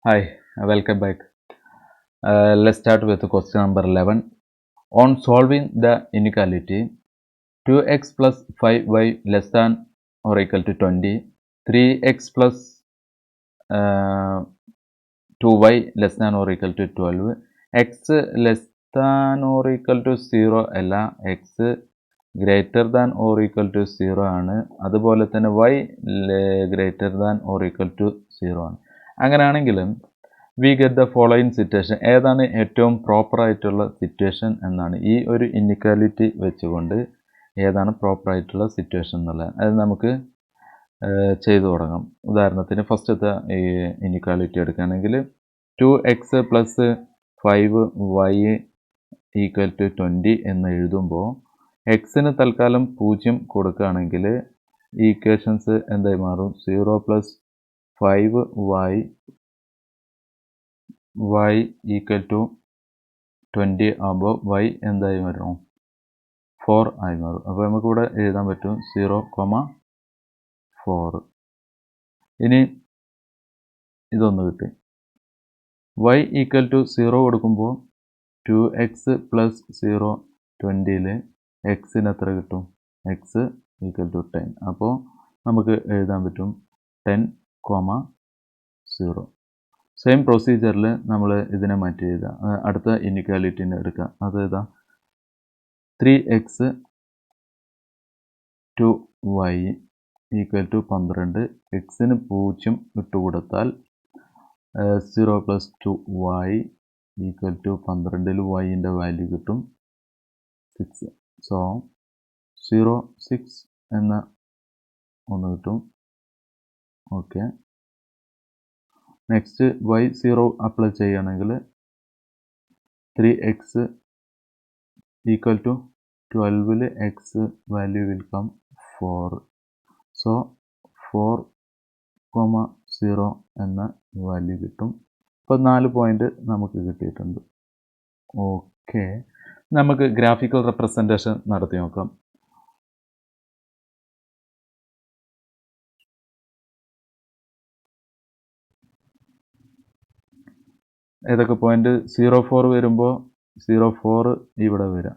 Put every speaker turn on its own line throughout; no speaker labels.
Hi, welcome back. Let's start with question number 11. On solving the inequality, 2x plus 5y less than or equal to 20, 3x plus 2y less than or equal to 12, x less than or equal to 0 അല്ല, x greater than or equal to 0 ആണ്. അതുപോലെ തന്നെ y greater than or equal to 0 ആണ്. അങ്ങനെയാണെങ്കിലും we get the following situation. ഏതാണ് ഏറ്റവും പ്രോപ്പറായിട്ടുള്ള situation എന്നാണ് ഈ ഒരു ഇന്നിക്വാലിറ്റി വെച്ചുകൊണ്ട് ഏതാണ് പ്രോപ്പറായിട്ടുള്ള സിറ്റുവേഷൻ എന്നുള്ളത്. അത് നമുക്ക് ചെയ്തു തുടങ്ങാം. ഉദാഹരണത്തിന് ഫസ്റ്റത്തെ ഈ ഇന്നിക്വാലിറ്റി എടുക്കുകയാണെങ്കിൽ 2x plus 5y equal to 20 എന്ന് എഴുതുമ്പോൾ എക്സിന് തൽക്കാലം 0 കൊടുക്കുകയാണെങ്കിൽ ഈ ഇക്വേഷൻസ് എന്തായി മാറും? 0 പ്ലസ് 5y ഈക്വൽ ടു 20 ആകുമ്പോൾ y എന്തായി മാറും? 4 ആയി മാറും. അപ്പോൾ നമുക്കിവിടെ എഴുതാൻ പറ്റും 0,4. ഇനി ഇതൊന്ന് കിട്ടി. y ഈക്വൽ ടു 0 കൊടുക്കുമ്പോൾ 2x പ്ലസ് 0 20ൽ എക്സിന് എത്ര കിട്ടും? x equal to 10. അപ്പോൾ നമുക്ക് എഴുതാൻ പറ്റും 10,0. സെയിം പ്രൊസീജിയറിൽ നമ്മൾ ഇതിനെ മാറ്റി എഴുതാം. അടുത്ത ഇനിക്വാലിറ്റിനെ എടുക്കാം. അത് ഏതാ? 3x 2y equal to 12. എക്സിന് 0 ഇട്ടുകൊടുത്താൽ 0 പ്ലസ് 2y ഈക്വൽ ടു 12ൽ വൈൻ്റെ വാല്യൂ കിട്ടും 6. സോ 0,6 എന്ന ഒന്ന് കിട്ടും. ഓക്കെ, നെക്സ്റ്റ് y0 അപ്ലൈ ചെയ്യുകയാണെങ്കിൽ 3x ഈക്വൽ ടു 12ൽ X value will come 4. So 4,0 എന്ന വാല്യൂ കിട്ടും. അപ്പോൾ 4 പോയിൻ്റ് നമുക്ക് കിട്ടിയിട്ടുണ്ട്. ഓക്കെ, നമുക്ക് ഗ്രാഫിക്കൽ റെപ്രസെൻറ്റേഷൻ നടത്തി നോക്കാം. ഏതൊക്കെ പോയിന്റ്? 0,4 വരുമ്പോൾ 0,4 ഇവിടെ വരാം.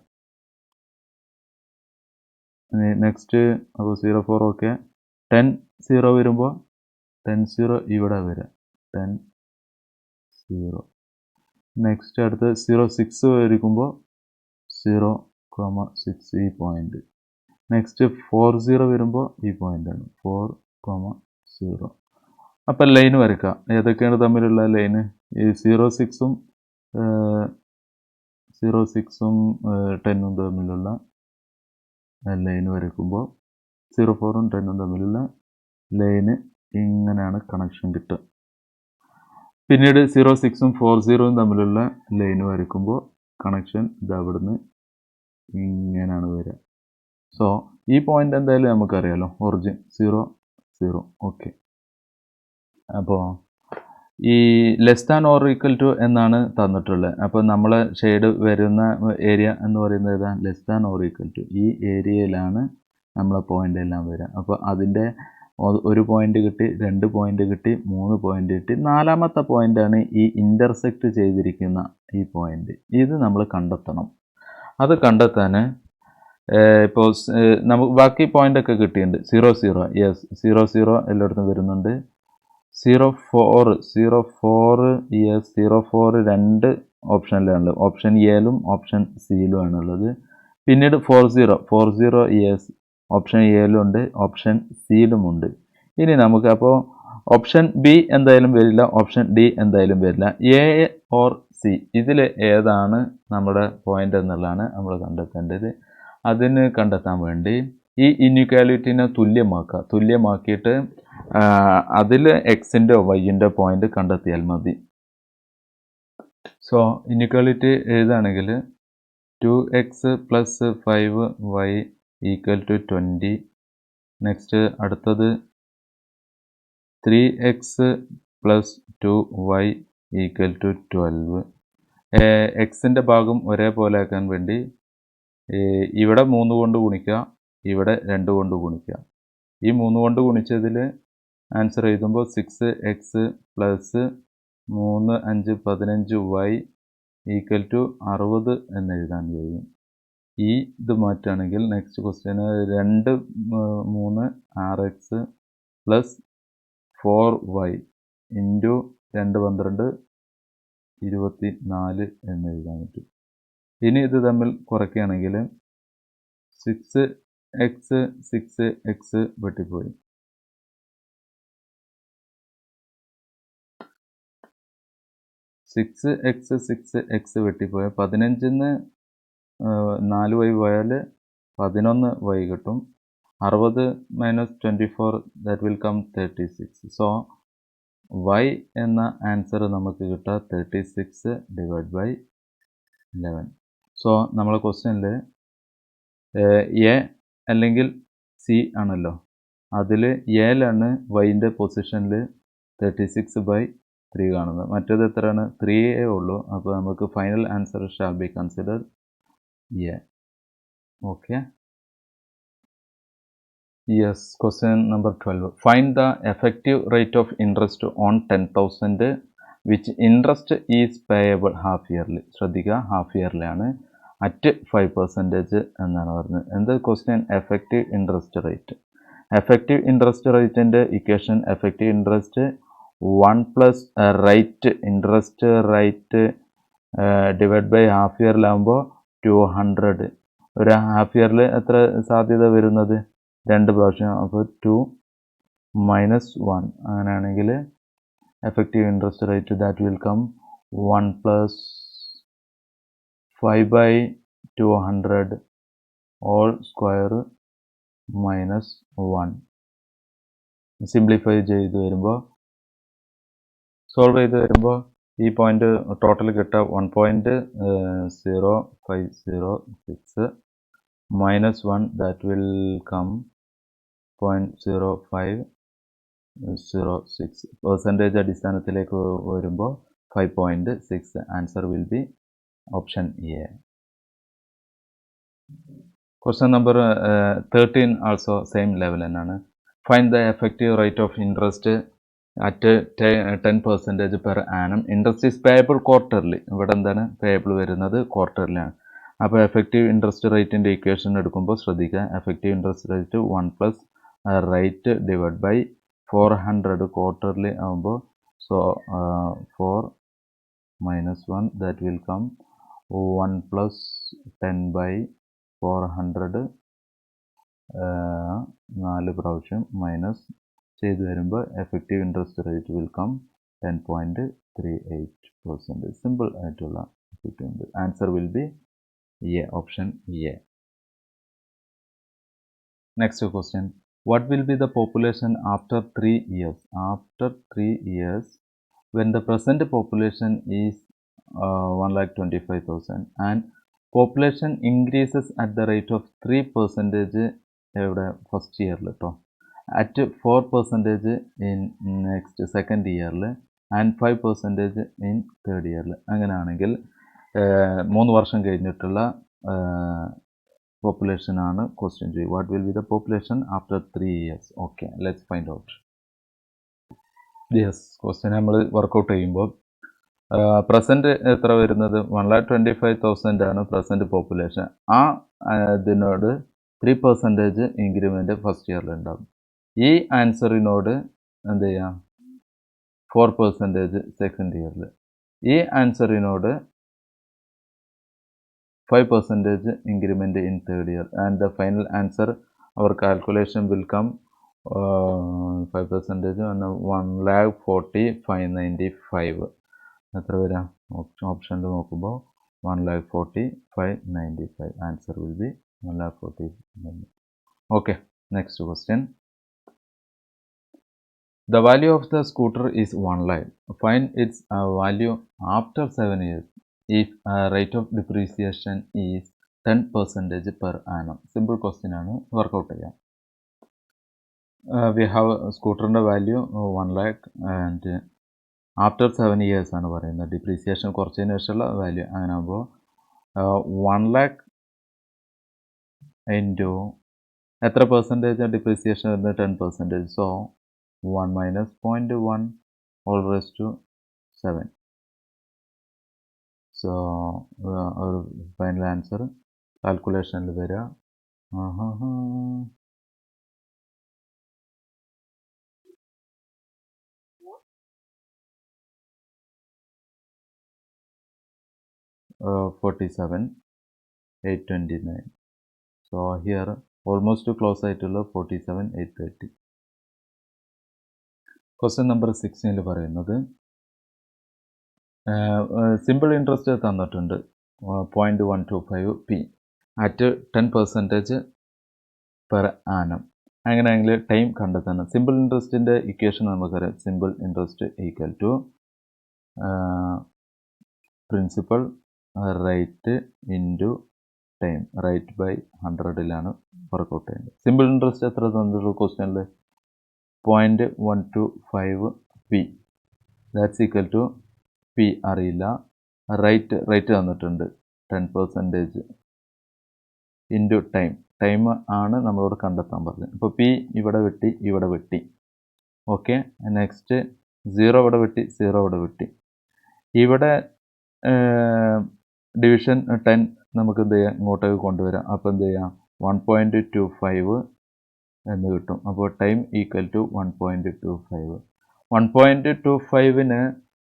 നെക്സ്റ്റ് അപ്പോൾ 0,4 ഓക്കെ. 10,0 വരുമ്പോൾ 10,0 ഇവിടെ വരാം. 10,0. നെക്സ്റ്റ് അടുത്ത് 0,6 വരിക്കുമ്പോൾ 0,6 ഈ പോയിന്റ്. നെക്സ്റ്റ് 4,0 വരുമ്പോൾ ഈ പോയിൻ്റാണ് 4,0. അപ്പം ലൈൻ വരയ്ക്കാം. ഏതൊക്കെയാണ് തമ്മിലുള്ള ലൈന്? ഈ 0,6ഉം 10ഉം തമ്മിലുള്ള ലൈൻ വരയ്ക്കുമ്പോൾ 0,4ഉം 10ഉം തമ്മിലുള്ള ലൈന് ഇങ്ങനെയാണ് കണക്ഷൻ കിട്ടുക. പിന്നീട് 0,6ഉം 40ഉം തമ്മിലുള്ള ലൈൻ വരയ്ക്കുമ്പോൾ കണക്ഷൻ ഇത് അവിടുന്ന് ഇങ്ങനെയാണ് വരിക. സോ ഈ പോയിന്റ് എന്തായാലും നമുക്കറിയാലോ, ഒറിജിൻ 0,0. ഓക്കെ, അപ്പോൾ ഈ less than or equal to എന്നാണ് തന്നിട്ടുള്ളത്. അപ്പോൾ നമ്മൾ ഷെയ്ഡ് വരുന്ന ഏരിയ എന്ന് പറയുന്നത് ഏതാ? Less than or equal to. ഈ ഏരിയയിലാണ് നമ്മളെ പോയിന്റ് എല്ലാം വരിക. അപ്പോൾ അതിൻ്റെ 1 പോയിന്റ് കിട്ടി, 2 പോയിന്റ് കിട്ടി, 3 പോയിന്റ് കിട്ടി, 4ാമത്തെ പോയിന്റാണ് ഈ ഇൻ്റർസെക്റ്റ് ചെയ്തിരിക്കുന്ന ഈ പോയിന്റ്. ഇത് നമ്മൾ കണ്ടെത്തണം. അത് കണ്ടെത്താൻ ഇപ്പോൾ നമുക്ക് ബാക്കി പോയിൻ്റൊക്കെ കിട്ടിയിട്ടുണ്ട്. 0,0 യെസ്, 0,0 എല്ലായിടത്തും വരുന്നുണ്ട്. 0,4 യെസ്, 0,4 2 ഓപ്ഷനിലാണുള്ളത്. ഓപ്ഷൻ എയിലും ഓപ്ഷൻ സിയിലും ആണുള്ളത്. പിന്നീട് 40 യെസ്, ഓപ്ഷൻ എയിലും ഉണ്ട്, ഓപ്ഷൻ സിയിലുമുണ്ട്. ഇനി നമുക്ക് അപ്പോൾ ഓപ്ഷൻ ബി എന്തായാലും വരില്ല, ഓപ്ഷൻ ഡി എന്തായാലും വരില്ല. എ ഓർ സി ഇതിൽ ഏതാണ് നമ്മുടെ പോയിന്റ് എന്നുള്ളതാണ് നമ്മൾ കണ്ടെത്തേണ്ടത്. അതിന് കണ്ടെത്താൻ വേണ്ടി ഈ ഇനിക്വാലിറ്റിനെ തുല്യമാക്കിയിട്ട് അതിൽ എക്സിൻ്റെ വൈൻ്റെ പോയിന്റ് കണ്ടെത്തിയാൽ മതി. സോ ഇനിക്വാലിറ്റി എഴുതുകയാണെങ്കിൽ 2x plus 5y equal to 20. Next അടുത്തത് 3x plus 2y equal to 12. എക്സിൻ്റെ ഭാഗം ഒരേപോലെ ആക്കാൻ വേണ്ടി ഇവിടെ 3 കൊണ്ട് ഗുണിക്കുക, ഇവിടെ 2 കൊണ്ട് ഗുണിക്കുക. ഈ 3 കൊണ്ട് ഗുണിച്ചതിൽ ആൻസർ എഴുതുമ്പോൾ 6x plus 3 5 15 y equal to 60 എന്ന് എഴുതാൻ കഴിയും. ഈ ഇത് മാറ്റുകയാണെങ്കിൽ next question 2 3 6x plus 4y into 2 12 24 എന്ന് എഴുതാൻ പറ്റും. ഇനി ഇത് തമ്മിൽ കുറയ്ക്കുകയാണെങ്കിൽ 6x വെട്ടിപ്പോയി. 6x വെട്ടിപ്പോയി. 15-ന്ന് 4y പോയാൽ 11y കിട്ടും. 60 minus 24 that will come 36. So y എന്ന ആൻസർ നമുക്ക് കിട്ടുക 36 ഡിവൈഡ് ബൈ 11. സോ നമ്മളെ ക്വസ്റ്റ്യനിൽ എ അല്ലെങ്കിൽ സി ആണല്ലോ, അതിൽ എയിലാണ് വൈൻ്റെ പൊസിഷനിൽ 36/3 കാണുന്നത്. മറ്റേത് എത്രയാണ്? 3 ഉള്ളൂ. അപ്പോൾ നമുക്ക് final answer shall be consider A. Okay. Yes. Question number 12. Find the effective rate of interest on 10,000 which interest is payable half yearly. ശ്രദ്ധിക്കുക, ഹാഫ് ഇയർലി ആണ്. അറ്റ് 5% എന്നാണ് പറഞ്ഞത്. എന്ത് question? Effective interest rate. Effective interest റേറ്റിൻ്റെ equation effective interest 1 plus rate interest rate divide by half ഇയറിലാകുമ്പോൾ 200. ഒരു half ഇയറിൽ എത്ര സാധ്യത വരുന്നത്? 2 പ്രാവശ്യം. അപ്പോൾ 2 മൈനസ് 1. അങ്ങനെയാണെങ്കിൽ effective interest rate that will come 1 plus 5/200 all square minus 1. Simplify ചെയ്ത് വരുമ്പോൾ സോൾവ് ചെയ്ത് വരുമ്പോൾ ഈ പോയിന്റ് ടോട്ടൽ കിട്ടുക 1.0506 minus 1 that will come 0.0506. Percentage അടിസ്ഥാനത്തിലേക്ക് വരുമ്പോൾ 5.6. Answer will be option A. Question number 13 also same level തന്നെയാണ്. Find the effective rate of interest at 10% per annum. Interest is payable quarterly. ഇവിടെ എന്താണ് payable വരുന്നത്? ക്വാർട്ടർലിയാണ്. അപ്പോൾ effective interest റേറ്റിൻ്റെ equation എടുക്കുമ്പോൾ ശ്രദ്ധിക്കുക, effective interest rate 1 plus rate divide by 400 quarterly ആകുമ്പോൾ so 4 minus 1 that will come 1 plus 10/400 4 പ്രാവശ്യം minus ചെയ്ത് വരുമ്പോൾ effective interest rate will come 10.38%. Simple ആയിട്ടുള്ള effective. Answer will be A, option A. Next question. What will be the population after 3 years? After 3 years, when the present population is 1,25,000 and population increases at the rate of 3% എവിടെ? First ഇയറിൽ കേട്ടോ. at 4% in next second year and 5% in third year. അങ്ങനെയാണെങ്കിൽ 3 വർഷം കഴിഞ്ഞിട്ടുള്ള population ആണ് question ചെയ്യും. What will be the population after 3 years? Okay, let's find out. Yes, question നമ്മൾ workout ചെയ്യുമ്പോൾ പ്രസൻറ്റ് എത്ര വരുന്നത്? 1,25,000 ആണ് പ്രസൻറ്റ് പോപ്പുലേഷൻ. ആ ഇതിനോട് 3% ഇൻക്രിമെൻറ്റ് ഫസ്റ്റ് ഇയറിൽ ഉണ്ടാകും. ഈ ആൻസറിനോട് എന്ത് ചെയ്യാം? 4% സെക്കൻഡ് ഇയറിൽ. ഈ ആൻസറിനോട് 5% increment in third year, and the final answer, our calculation will come 5% and 1,40,595. എത്ര വരാം? ഓപ്ഷനിൽ നോക്കുമ്പോൾ 1,40,595. Answer will B 1,40,595. Okay, next question. The value of the scooter is 1 lakh. Find its value after 7 years. If rate of depreciation is 10% per annum. Simple question ആണ്, work out ചെയ്യാം. We have സ്കൂട്ടറിൻ്റെ value 1 lakh and after 7 years ആണ് പറയുന്നത്. Depreciation കുറച്ചതിന് ശേഷമുള്ള value. അങ്ങനെ ആകുമ്പോൾ 1 lakh into എത്ര percentage depreciation വരുന്നത്? 10%. So 1 minus 0.1 all raised to 7. So our final answer calculation വരിക 47,829. So here almost close ആയിട്ടുള്ള 47,830. Question number 16 പറയുന്നത് സിമ്പിൾ ഇൻട്രസ്റ്റ് തന്നിട്ടുണ്ട് 0.125p അറ്റ് 10% പെർ ആനം. അങ്ങനെയെങ്കിൽ ടൈം കണ്ടെത്തണം. സിമ്പിൾ ഇൻട്രസ്റ്റിൻ്റെ ഇക്വേഷൻ നമുക്കറിയാം. Simple interest equal to principal rate into time. Rate by 100ലാണ് work out ചെയ്യുന്നത്. സിമ്പിൾ ഇൻട്രസ്റ്റ് എത്ര തന്നിട്ടുള്ളൂ ക്വസ്റ്റ്യനിൽ? 0.125p. That's equal to P അറിയില്ല. റേറ്റ് തന്നിട്ടുണ്ട് 10% ഇൻറ്റു ടൈം. ടൈം ആണ് നമ്മളോട് കണ്ടെത്താൻ പറഞ്ഞത്. അപ്പോൾ പി ഇവിടെ വെട്ടി, ഇവിടെ വെട്ടി. ഓക്കെ, നെക്സ്റ്റ് 0 ഇവിടെ വെട്ടി, 0 ഇവിടെ വെട്ടി. ഇവിടെ ഡിവിഷൻ 10 നമുക്ക് എന്ത് ചെയ്യാം, ഇങ്ങോട്ടേക്ക് കൊണ്ടുവരാം. അപ്പോൾ എന്ത് ചെയ്യാം, 1.25 എന്ന് കിട്ടും. അപ്പോൾ ടൈം ഈക്വൽ ടു 1.25. 1.25ന്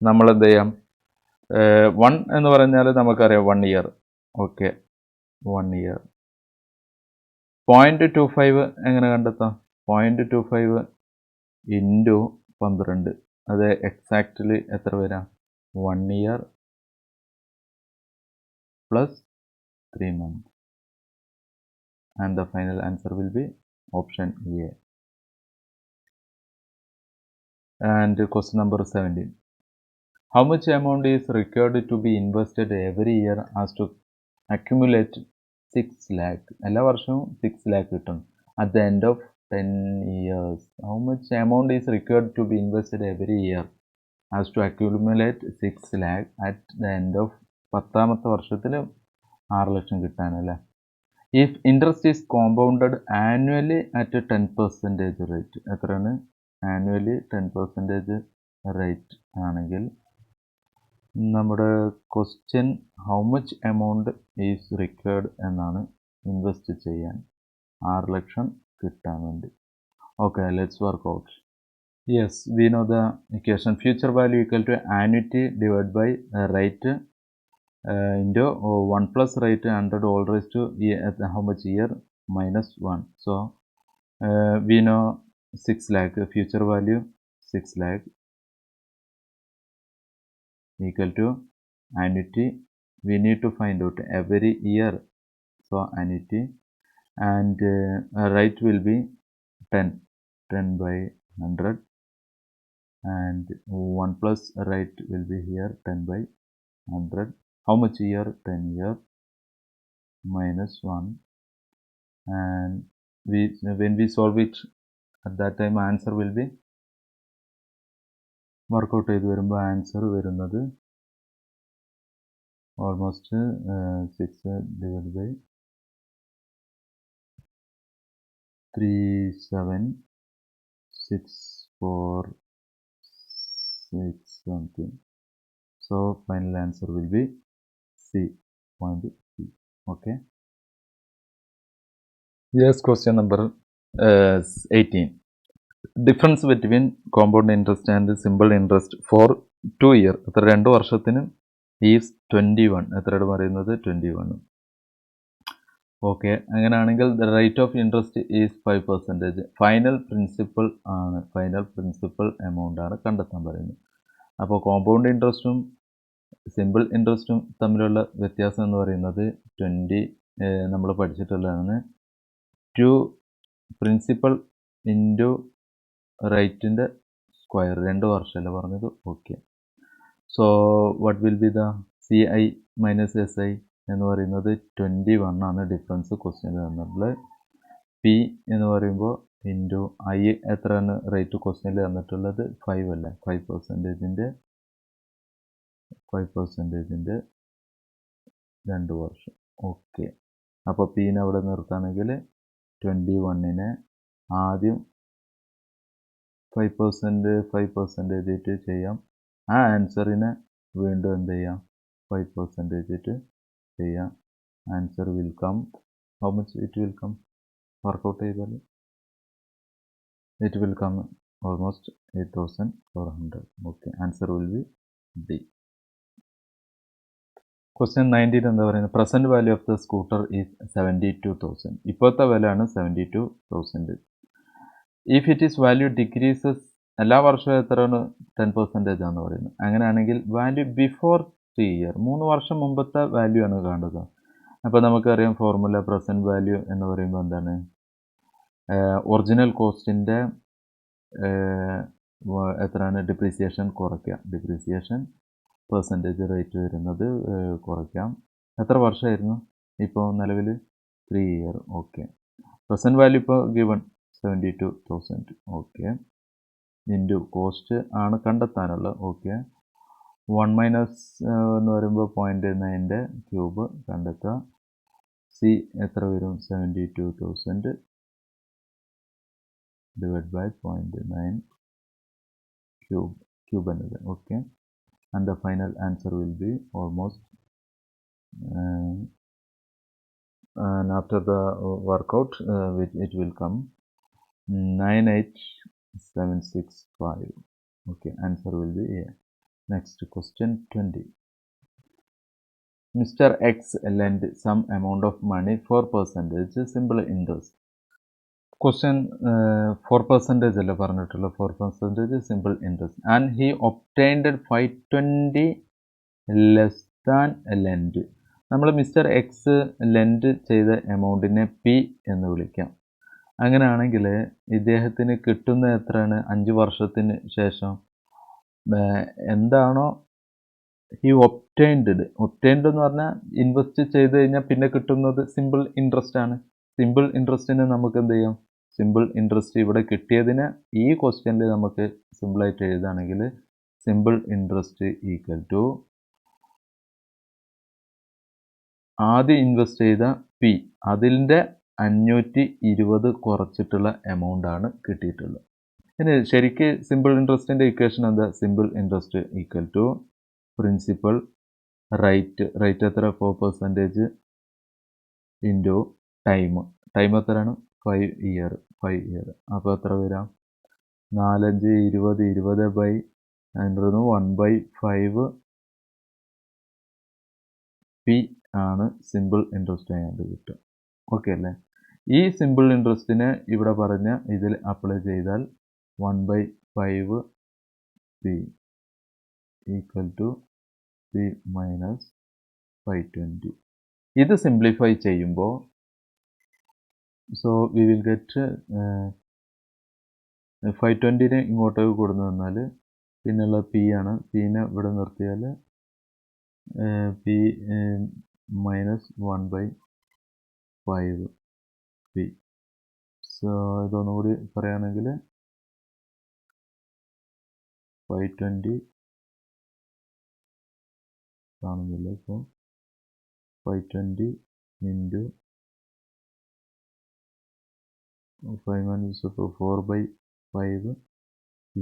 നമ്മൾ എന്ത് ചെയ്യാം, 1 എന്ന് പറഞ്ഞാൽ നമുക്കറിയാം 1 ഇയർ. Okay, 1 year. 0.25 എങ്ങനെ കണ്ടെത്താം? 0.25 ഇൻറ്റു 12. അത് എക്സാക്റ്റ്ലി എത്ര വരാം? 1 year plus 3 months. And the final answer will be option A. And question number 17. How much amount is required to be invested every year as to accumulate 6 lakh? എല്ലാ വർഷവും 6 lakh കിട്ടും. At the end of 10 years. How much amount is required to be invested every year as to accumulate 6 lakh at the end of 10ാമത്തെ വർഷത്തിൽ 6 ലക്ഷം കിട്ടാനല്ലേ? If interest is compounded annually at a 10% rate. എത്രയാണ്? Annually 10% rate ആണെങ്കിൽ നമ്മുടെ question how much amount is required എന്നാണ് invest ചെയ്യാൻ 6 ലക്ഷം കിട്ടാൻ വേണ്ടി. Okay, let's work out. Yes, we know the equation. Future value equal to annuity divide by rate into 1 plus rate 100 all raised to how much year minus 1. So we know 6 lakh future value 6 lakh equal to annuity. We need to find out every year. So annuity and rate will be 10 by 100 and 1 plus rate will be here 10 by 100. How much year? 10 year minus 1. And when we solve it at that time answer will be workout ചെയ്ത് വരുമ്പോൾ answer വരുന്നത് almost 6 divided by 37,646 something. So final answer will be C, point C. Okay. Yes, question number 18. Difference between compound interest and simple interest for 2 years. എത്ര 2 വർഷത്തിന് is 21. എത്രയാണ് പറയുന്നത്? 21. Okay, അങ്ങനെയാണെങ്കിൽ the rate of interest is 5%. Final principal ആണ്, final principal amount ആണ് കണ്ടെത്താൻ പറയുന്നത്. അപ്പോൾ കോമ്പൗണ്ട് ഇൻട്രസ്റ്റും സിമ്പിൾ ഇൻട്രസ്റ്റും തമ്മിലുള്ള വ്യത്യാസം എന്ന് പറയുന്നത് 20 നമ്മൾ പഠിച്ചിട്ടുള്ളതാണ്. 2 പ്രിൻസിപ്പൽ ഇൻറ്റു റേറ്റിൻ്റെ സ്ക്വയർ. 2 വർഷമല്ലേ പറഞ്ഞത്? Okay. So what will be the CI minus SI എന്ന് പറയുന്നത് 21 ആണ് ഡിഫറൻസ് ക്വസ്റ്റ്യനിൽ തന്നിട്ടുള്ളത്. P എന്ന് പറയുമ്പോൾ ഇൻറ്റു I എത്രയാണ് റേറ്റ് ക്വസ്റ്റ്യനിൽ തന്നിട്ടുള്ളത്? 5 അല്ലേ? 5%ൻ്റെ 2 വർഷം. ഓക്കെ, അപ്പോൾ Pനെ അവിടെ നിർത്തുകയാണെങ്കിൽ 21നെ ആദ്യം 5% ചെയ്യാം. ആ ആൻസറിനെ വീണ്ടും എന്ത് ചെയ്യാം 5% ഇട്ട് ചെയ്യാം. Answer will come, how much it will come, work out ചെയ്താൽ it will come almost 8400. Okay, answer will be D. Question 19 എന്താ പറയുന്നത്? Present value of the scooter is 72,000. ഇപ്പോഴത്തെ വിലയാണ് 72,000. If it is value decreases, എല്ലാ വർഷവും എത്രയാണ്? 10% ആണെന്ന് പറയുന്നത്. അങ്ങനെയാണെങ്കിൽ വാല്യൂ ബിഫോർ 3 ഇയർ, 3 വർഷം മുമ്പത്തെ വാല്യൂ ആണ് കാണുക. അപ്പോൾ നമുക്കറിയാം ഫോർമുല പ്രസൻറ്റ് വാല്യൂ എന്ന് പറയുമ്പോൾ എന്താണ്? ഒറിജിനൽ കോസ്റ്റിൻ്റെ എത്രയാണ്? ഡിപ്രീസിയേഷൻ കുറയ്ക്കുക. ഡിപ്രീസിയേഷൻ പെർസെൻറ്റേജ് റേറ്റ് വരുന്നത് കുറയ്ക്കാം. എത്ര വർഷമായിരുന്നു ഇപ്പോൾ നിലവിൽ? 3 ഇയർ. ഓക്കെ, പ്രസൻറ്റ് വാല്യൂ ഇപ്പോൾ ഗിവൺ 72,000. ഓക്കെ, ഇൻറ്റു കോസ്റ്റ് ആണ് കണ്ടെത്താനുള്ളത്. ഓക്കെ, 1 മൈനസ് എന്ന് പറയുമ്പോൾ 0.9ൻ്റെ ക്യൂബ് കണ്ടെത്തുക. സി എത്ര വരും? 72,000 ഡിവൈഡ് ബൈ 0.9 ക്യൂബ് എന്നത്. Okay, and the final answer will be almost and after the workout it will come 98765. okay, answer will be A. Next question 20. Mr. X lent some amount of money for percentage simple interest. Question 4% അല്ല പറഞ്ഞിട്ടുള്ള, 4% simple interest, and he obtained 520 less than lent. നമ്മൾ mister X lent ചെയ്ത എമൗണ്ടിനെ P എന്ന് വിളിക്കാം. അങ്ങനെയാണെങ്കിൽ ഇദ്ദേഹത്തിന് കിട്ടുന്ന എത്രയാണ്? 5 വർഷത്തിന് ശേഷം എന്താണോ ഹി ഒബ്റ്റൈൻഡ് എന്ന് പറഞ്ഞാൽ ഇൻവെസ്റ്റ് ചെയ്ത് കഴിഞ്ഞാൽ പിന്നെ കിട്ടുന്നത് സിമ്പിൾ ഇൻട്രസ്റ്റ് ആണ്. സിമ്പിൾ ഇൻട്രസ്റ്റിന് നമുക്ക് എന്ത് ചെയ്യാം? സിമ്പിൾ ഇൻട്രസ്റ്റ് ഇവിടെ കിട്ടിയതിന് ഈ ക്വസ്റ്റ്യനിൽ നമുക്ക് സിമ്പിളായിട്ട് എഴുതുകയാണെങ്കിൽ സിമ്പിൾ ഇൻട്രസ്റ്റ് ഈക്വൽ ടു ആദ്യം ഇൻവെസ്റ്റ് ചെയ്ത പി, അതിൻ്റെ 520 കുറച്ചിട്ടുള്ള എമൗണ്ട് ആണ് കിട്ടിയിട്ടുള്ളത്. ഇനി ശരിക്ക് സിമ്പിൾ ഇൻട്രസ്റ്റിൻ്റെ ഇക്വേഷൻ എന്താ? Simple interest equal to principal rate എത്ര? 4% ഇൻറ്റു ടൈം എത്രയാണ്? 5 ഇയർ. അപ്പോൾ എത്ര വരാം? 4, 5, 20, 1/5 പി ആണ് സിമ്പിൾ ഇൻട്രസ്റ്റ് ആയിട്ട് കിട്ടുക. ഓക്കെ അല്ലേ? ഈ സിമ്പിൾ ഇൻട്രസ്റ്റിനെ ഇവിടെ പറഞ്ഞ ഇതിൽ അപ്ലൈ ചെയ്താൽ 1/5 P equal to P minus 520. ഇത് സിംപ്ലിഫൈ ചെയ്യുമ്പോൾ സോ വി വിൽ ഗെറ്റ് 520നെ ഇങ്ങോട്ടേക്ക് കൊടുന്നു തന്നാൽ പിന്നെയുള്ള പി ആണ്. പീനെ ഇവിടെ നിർത്തിയാൽ പി മൈനസ് 1/5 പി. സോ ഇതൊന്നുകൂടി പറയുകയാണെങ്കിൽ 520 കാണുന്നില്ല. ഇപ്പോൾ 520 into 5 minus 4/5 p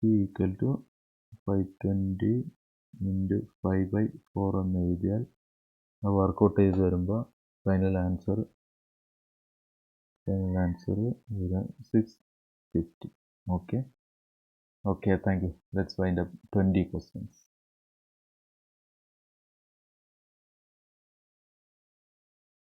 equal to 520 into 5/4 എന്ന് എഴുതിയാൽ വർക്കൗട്ട് ചെയ്ത് വരുമ്പോൾ final answer 650. Okay, thank you. Let's find up 20 questions.